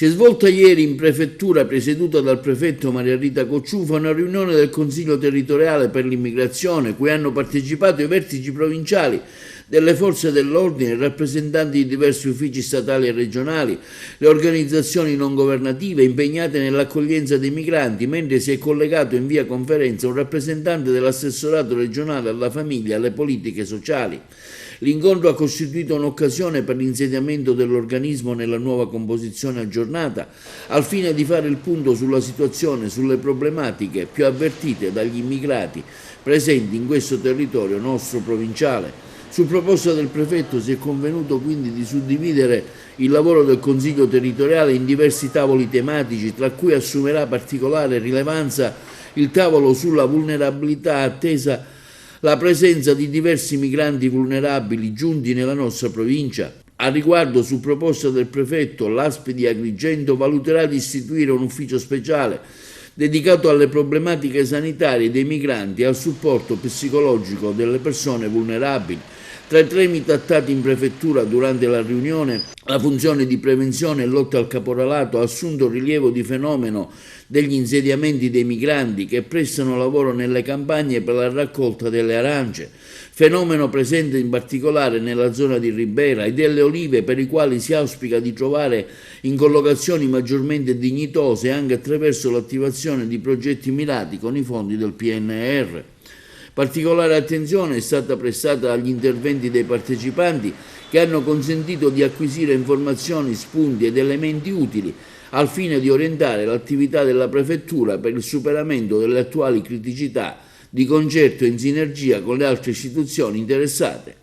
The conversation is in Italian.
Si è svolta ieri in prefettura, presieduta dal prefetto Maria Rita Cocciufa, una riunione del Consiglio territoriale per l'immigrazione, cui hanno partecipato i vertici provinciali delle forze dell'ordine, rappresentanti di diversi uffici statali e regionali, le organizzazioni non governative impegnate nell'accoglienza dei migranti, mentre si è collegato in via conferenza un rappresentante dell'assessorato regionale alla famiglia e alle politiche sociali. L'incontro ha costituito un'occasione per l'insediamento dell'organismo nella nuova composizione aggiornata, al fine di fare il punto sulla situazione, sulle problematiche più avvertite dagli immigrati presenti in questo territorio nostro provinciale. Su proposta del prefetto si è convenuto quindi di suddividere il lavoro del Consiglio territoriale in diversi tavoli tematici, tra cui assumerà particolare rilevanza il tavolo sulla vulnerabilità, attesa la presenza di diversi migranti vulnerabili giunti nella nostra provincia. A riguardo, su proposta del prefetto, l'ASP di Agrigento valuterà di istituire un ufficio speciale dedicato alle problematiche sanitarie dei migranti e al supporto psicologico delle persone vulnerabili. Tra i temi trattati in prefettura durante la riunione, la funzione di prevenzione e lotta al caporalato ha assunto rilievo di fenomeno degli insediamenti dei migranti che prestano lavoro nelle campagne per la raccolta delle arance, fenomeno presente in particolare nella zona di Ribera, e delle olive, per i quali si auspica di trovare in collocazioni maggiormente dignitose anche attraverso l'attivazione di progetti mirati con i fondi del PNR. Particolare attenzione è stata prestata agli interventi dei partecipanti, che hanno consentito di acquisire informazioni, spunti ed elementi utili al fine di orientare l'attività della prefettura per il superamento delle attuali criticità, di concerto e in sinergia con le altre istituzioni interessate.